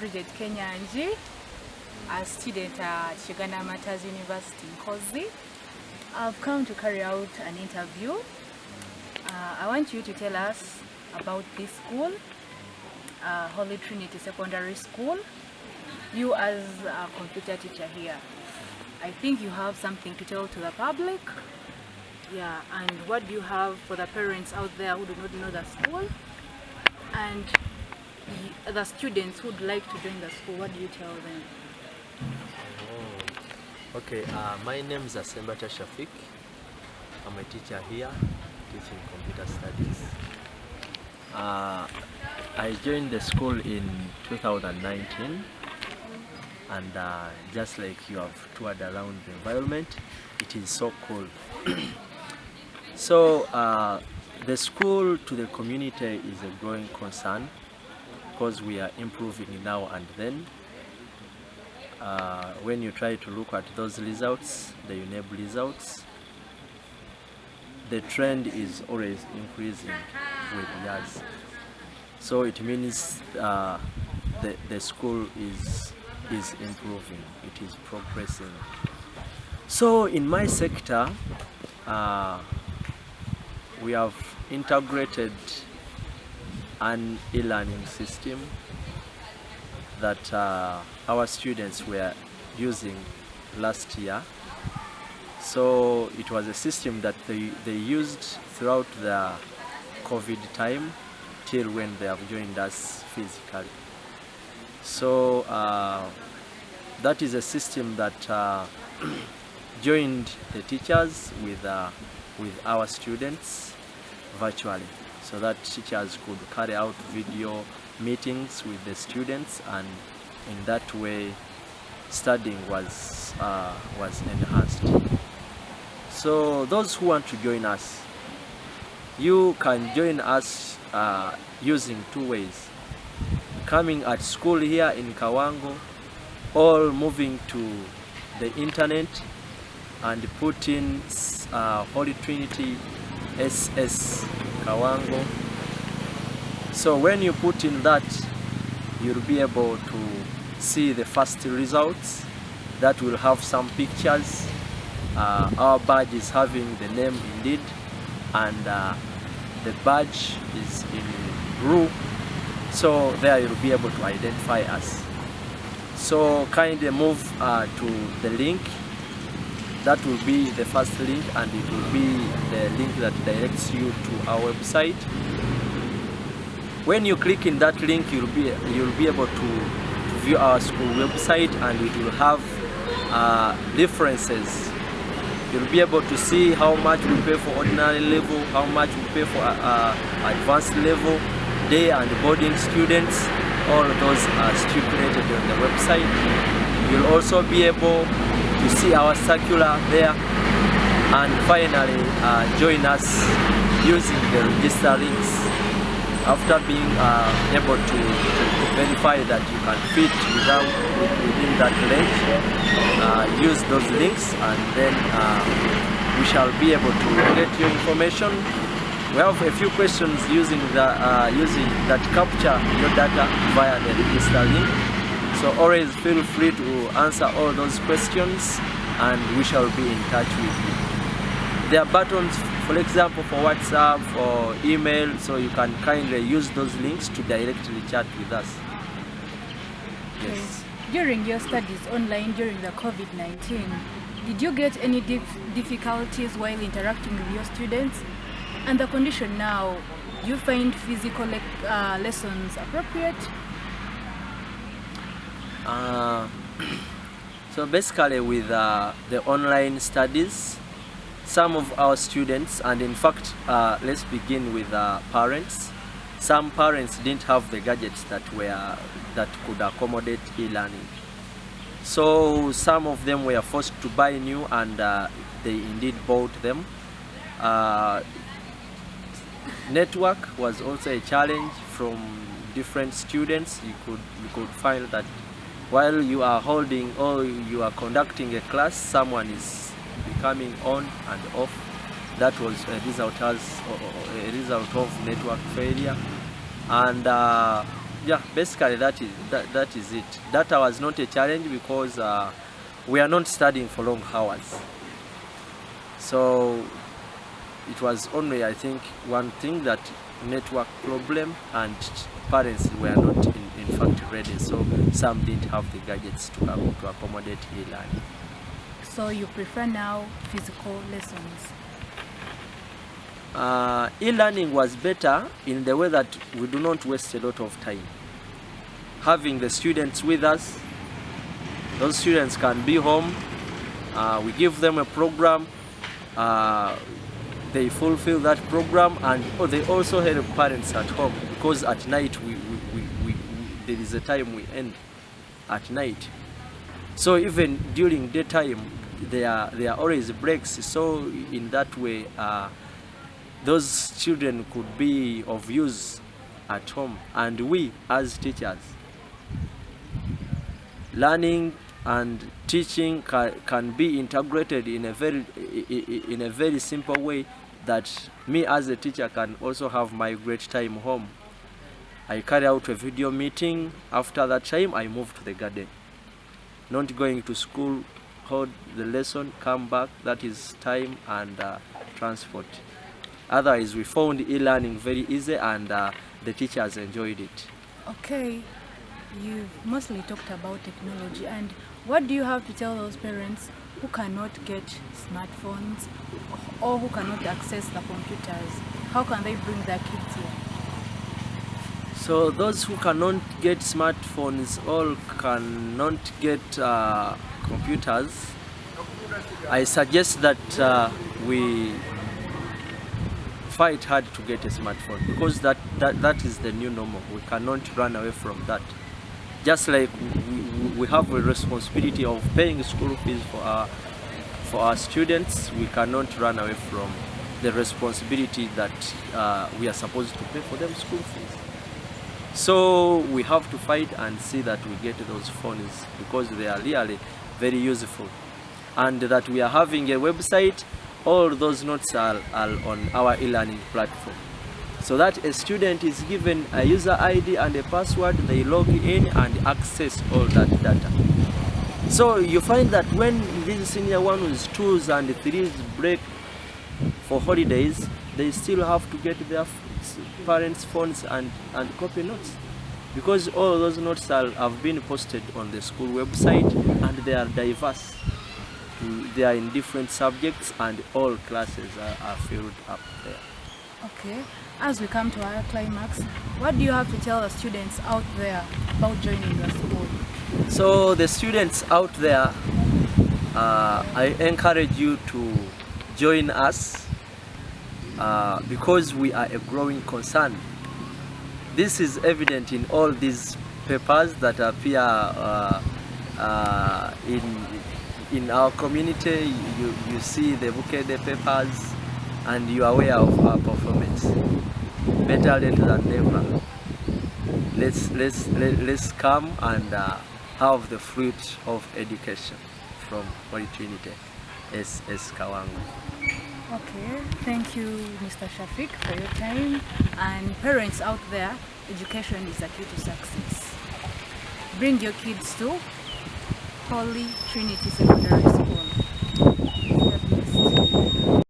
Bridget Kenyanji, a student at Uganda Matters University in Kozi. I've come to carry out an interview. I want you to tell us about this school, Holy Trinity Secondary School. You as a computer teacher here, I think you have something to tell to the public. Yeah, and what do you have for the parents out there who do not know the school? And the students who would like to join the school, what do you tell them? Oh, okay, my name is Shafic. I'm a teacher here teaching computer studies. I joined the school in 2019, and just like you have toured around the environment, it is so cool. So the school to the community is a growing concern because we are improving now and then. When you try to look at those results, the UNEB results, the trend is always increasing with years. So it means the school is improving, it is progressing. So in my sector, we have integrated an e-learning system that our students were using last year. So it was a system that they used throughout the COVID time till when they have joined us physically. So that is a system that joined the teachers with our students virtually, so that teachers could carry out video meetings with the students, and in that way studying was enhanced. So those who want to join us, you can join us using two ways: coming at school here in Kawango, or moving to the internet and put in Holy Trinity SS Kawango. So when you put in that, you'll be able to see the first results that will have some pictures. Our badge is having the name Indeed, and the badge is in blue, so there you'll be able to identify us. So kindly move to the link. That will be the first link, and it will be the link that directs you to our website. When you click in that link, you'll be able to view our school website, and it will have differences. You'll be able to see how much we pay for ordinary level, how much we pay for advanced level, day and boarding students. All of those are stipulated on the website. You'll also be able to see our circular there, and finally join us using the register links. After being able to verify that you can fit within that range, use those links, and then we shall be able to get your information. We have a few questions using that capture your data via the register link. So always feel free to answer all those questions, and we shall be in touch with you. There are buttons, for example, for WhatsApp or email, so you can kindly use those links to directly chat with us. Yes. During your studies online during the COVID-19, did you get any difficulties while interacting with your students? And the condition now, do you find physical lessons appropriate? So basically with the online studies, some of our students, and in fact let's begin with parents. Some parents didn't have the gadgets that could accommodate e-learning. So some of them were forced to buy new, and they indeed bought them. Network was also a challenge from different students. You could find that while you are holding or you are conducting a class, someone is becoming on and off. That was a result of network failure. And yeah, basically that is it. Data was not a challenge because we are not studying for long hours. So it was only, I think, one thing, that network problem, and parents were not in fact ready. So some didn't have the gadgets to accommodate e-learning. So you prefer now physical lessons? E-learning was better in the way that we do not waste a lot of time. Having the students with us, those students can be home, we give them a program, they fulfill that program, and they also help parents at home, because at night there is a time we end at night. So even during daytime there are always breaks, so in that way those children could be of use at home. And we as teachers, learning and teaching can be integrated in a very simple way, that me as a teacher can also have my great time home. I carry out a video meeting, after that time I move to the garden. Not going to school, hold the lesson, come back, that is time and transport. Otherwise we found e-learning very easy, and the teachers enjoyed it. Okay, you've mostly talked about technology, and what do you have to tell those parents who cannot get smartphones or who cannot access the computers? How can they bring their kids here? So those who cannot get smartphones or cannot get computers, I suggest that we fight hard to get a smartphone, because that is the new normal. We cannot run away from that. Just like we have a responsibility of paying school fees for our students, we cannot run away from the responsibility that we are supposed to pay for them school fees. So we have to fight and see that we get those phones, because they are really very useful. And that we are having a website, all those notes are on our e-learning platform. So that a student is given a user ID and a password, they log in and access all that data. So you find that when these senior 1s, 2s and 3s break for holidays, they still have to get their parents' phones and copy notes, because all those notes have been posted on the school website, and they are diverse. They are in different subjects, and all classes are filled up there. Okay, as we come to our climax, what do you have to tell the students out there about joining your school? So the students out there, I encourage you to join us, because we are a growing concern. This is evident in all these papers that appear in our community. You see the Bukede papers, and you are aware of our performance. Better late than never. Let's come and have the fruit of education from Holy Trinity SS Kawangu. Okay, thank you, Mr. Shafic, for your time. And parents out there, education is the key to success. Bring your kids to Holy Trinity Secondary School.